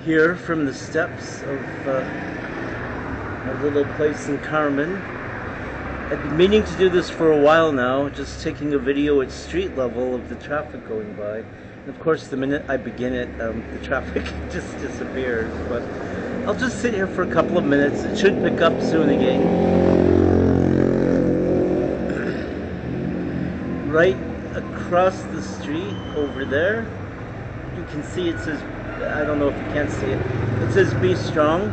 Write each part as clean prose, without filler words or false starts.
Here from the steps of a little place in Carmen. I've been meaning to do this for a while now, just taking a video at street level of the traffic going by. And of course, the minute I begin it, the traffic just disappears. But I'll just sit here for a couple of minutes. It should pick up soon again. Right across the street over there, you can see it says, I don't know if you can see it, it says Be Strong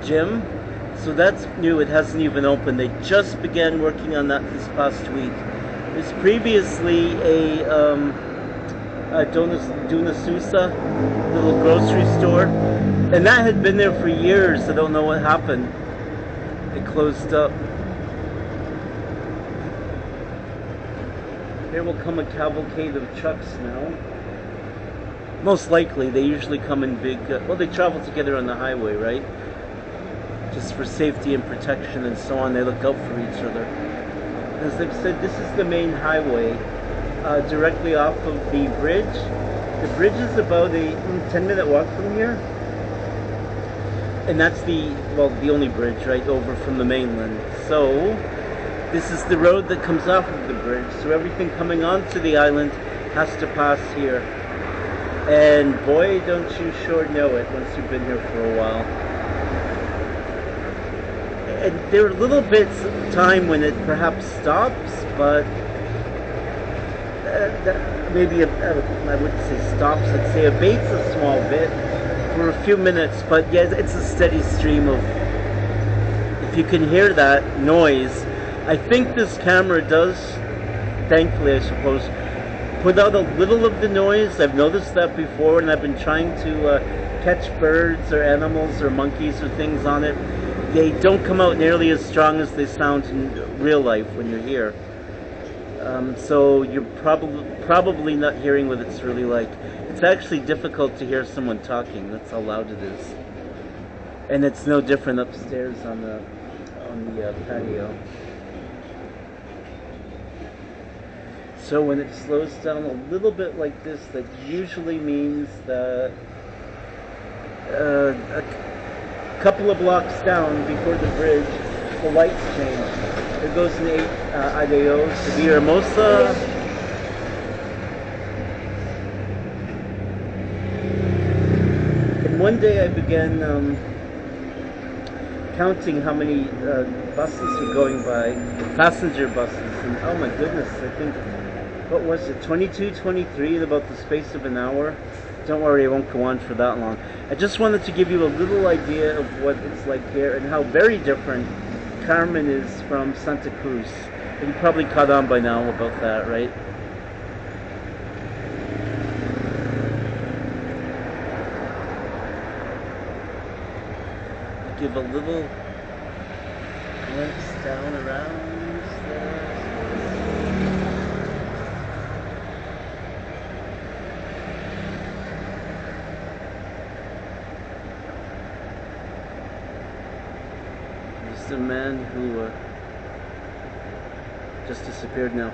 Gym. So that's new, it hasn't even opened. They just began working on that this past week. It was previously a Dona Sousa little grocery store, and that had been there for years. I don't know what happened. It closed up. There will come a cavalcade of trucks now. Most likely, they usually come in big, well, they travel together on the highway, right? Just for safety and protection and so on, they look out for each other. As they've said, this is the main highway, directly off of the bridge. The bridge is about a 10-minute walk from here. And that's the only bridge, right, over from the mainland. So, this is the road that comes off of the bridge. So everything coming onto the island has to pass here. And boy, don't you sure know it once you've been here for a while. And there are little bits of time when it perhaps stops, but maybe, I wouldn't say stops, I'd say abates a small bit for a few minutes, but yeah, it's a steady stream of, if you can hear that noise. I think this camera does, thankfully I suppose, put out a little of the noise. I've noticed that before, and I've been trying to catch birds or animals or monkeys or things on it. They don't come out nearly as strong as they sound in real life when you're here. So you're probably not hearing what it's really like. It's actually difficult to hear someone talking. That's how loud it is. And it's no different upstairs on the patio. So when it slows down a little bit like this, that usually means that a couple of blocks down before the bridge, the lights change. It goes in 8 Adeo to Villahermosa. And one day I began counting how many buses were going by, passenger buses, and oh my goodness, I think, what was it, 22, 23 in about the space of an hour? Don't worry, I won't go on for that long. I just wanted to give you a little idea of what it's like here and how very different Carmen is from Santa Cruz. And you probably caught on by now about that, right? Give a little glimpse down around there. There's a man who just disappeared now.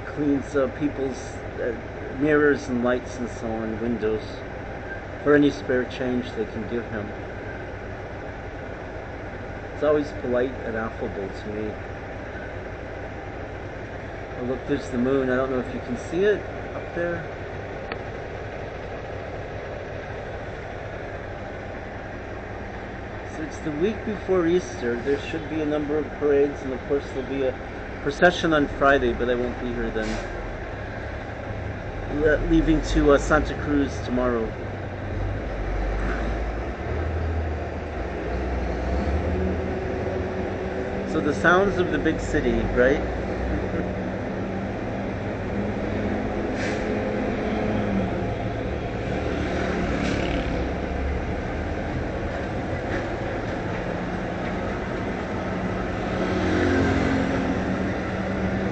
Cleans people's mirrors and lights and so on, windows, for any spare change they can give him. It's always polite and affable to me. Oh look, there's the moon. I don't know if you can see it up there. So it's the week before Easter. There should be a number of parades, and of course there'll be a procession on Friday, but I won't be here then. Leaving to Santa Cruz tomorrow. So the sounds of the big city, right?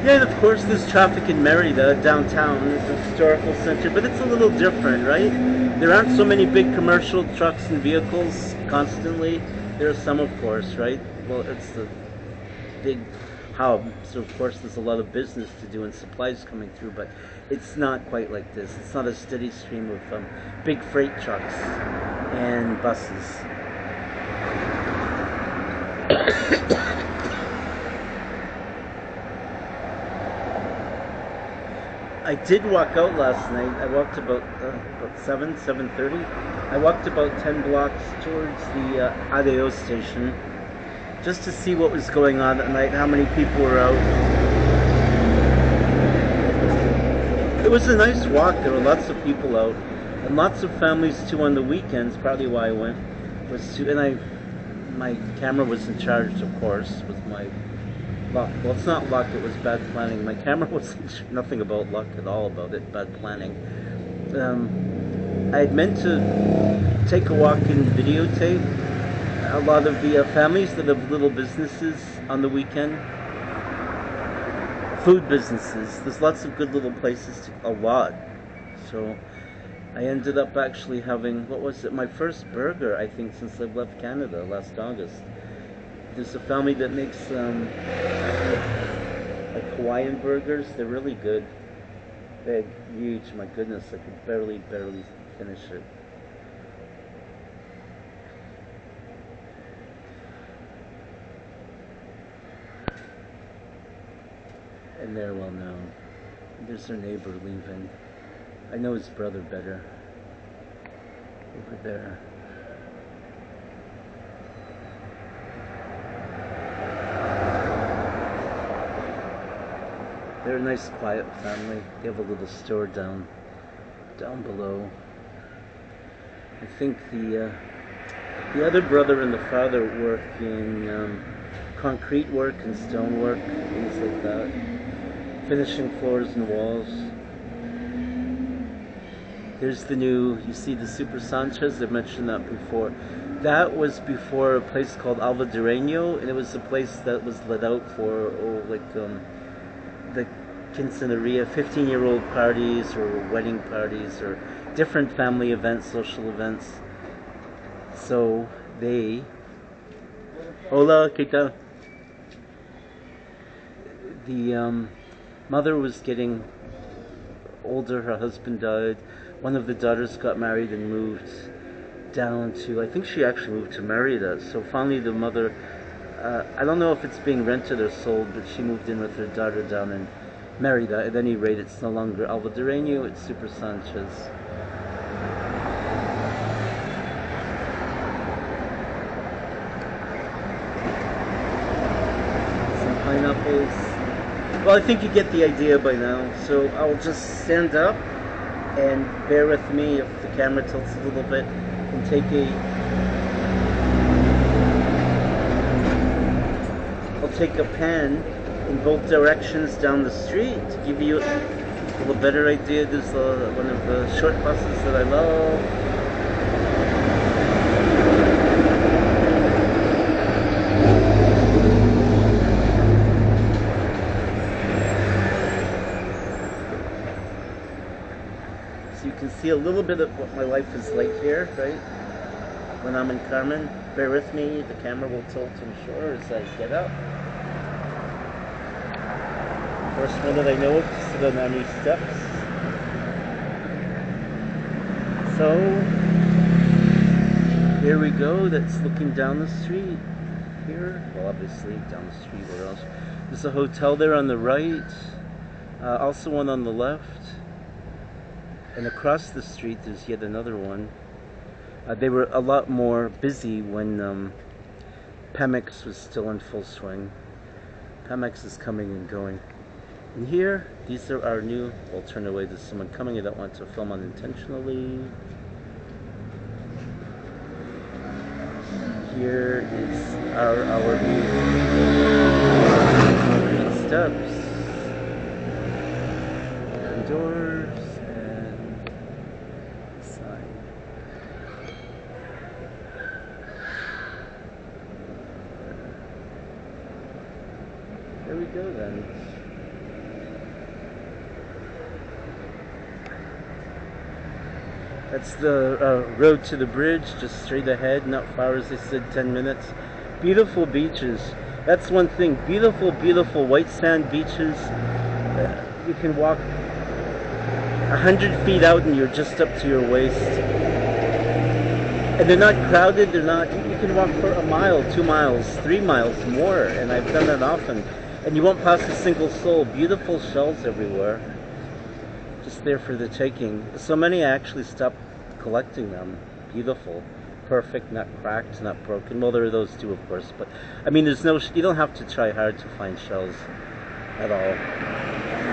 Yeah, and of course there's traffic in Merida, downtown, the historical center, but it's a little different, right? There aren't so many big commercial trucks and vehicles constantly. There are some, of course, right? Well, it's the big hub, so of course there's a lot of business to do and supplies coming through, but it's not quite like this. It's not a steady stream of big freight trucks. and buses. I did walk out last night. I walked about 7:30. I walked about 10 blocks towards the ADO station just to see what was going on at night, how many people were out. It was a nice walk. There were lots of people out, and lots of families too on the weekends. Probably why I went was to, and my camera was in charge, of course, with my luck. Well, it's not luck, it was bad planning. My camera was nothing about luck at all about it, bad planning. I had meant to take a walk and videotape a lot of the families that have little businesses on the weekend. Food businesses. There's lots of good little places, a lot. So I ended up actually having, what was it, my first burger, I think, since I've left Canada last August. There's a family that makes like Hawaiian burgers. They're really good. Big, huge. My goodness, I could barely finish it. And they're well known. There's their neighbor leaving. I know his brother better. Over there. They're a nice, quiet family. They have a little store down below. I think the other brother and the father work in concrete work and stone work, things like that. Finishing floors and walls. There's the new, you see the Super Sanchez, I mentioned that before. That was before a place called Alvadureño, and it was a place that was let out for, the quinceañería, 15-year-old parties or wedding parties or different family events, social events. So they... Hola, ¿qué tal? The mother was getting older, her husband died. One of the daughters got married and moved down to, I think she actually moved to Merida. So finally the mother, I don't know if it's being rented or sold, but she moved in with her daughter down in Merida. At any rate, it's no longer Alvadureño, it's Super Sanchez. Some pineapples. Well, I think you get the idea by now. So I'll just stand up and bear with me if the camera tilts a little bit and take I'll take a pan in both directions down the street to give you a little better idea. There's one of the short buses that I love. So you can see a little bit of what my life is like here, right? When I'm in Carmen. Bear with me, the camera will tilt, I'm sure, as I get up. First one that I know of is the Nani steps. So here we go. That's looking down the street here. Well, obviously down the street. Where else? There's a hotel there on the right. Also one on the left. And across the street there's yet another one. They were a lot more busy when Pemex was still in full swing. Pemex is coming and going. And here, these are our new, I'll turn away, there's someone coming, I don't want to film unintentionally. Here is our new steps. And doors and sign. There we go then. That's the road to the bridge, just straight ahead, not far, as I said, 10 minutes. Beautiful beaches. That's one thing. Beautiful, beautiful white sand beaches. You can walk 100 feet out and you're just up to your waist. And they're not crowded, they're not, you can walk for a mile, 2 miles, 3 miles more, and I've done that often. And you won't pass a single soul. Beautiful shells everywhere. Just there for the taking. So many I actually stopped collecting them. Beautiful. Perfect, not cracked, not broken. Well, there are those too, of course, but I mean, there's no, you don't have to try hard to find shells at all.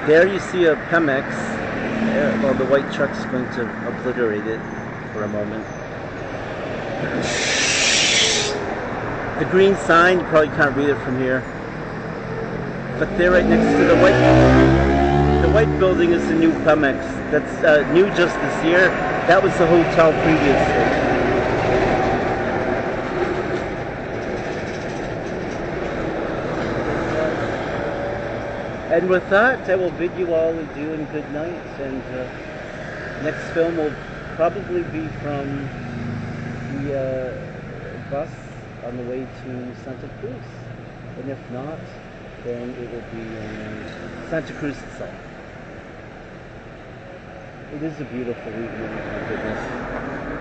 There you see a Pemex. Well, the white truck's going to obliterate it for a moment. The green sign, you probably can't read it from here, but there right next to the white building is the new Pemex. That's new just this year. That was the hotel previously. And with that, I will bid you all adieu and good night. And next film will probably be from the bus on the way to Santa Cruz. And if not, then it will be in Santa Cruz itself. It is a beautiful evening, my goodness.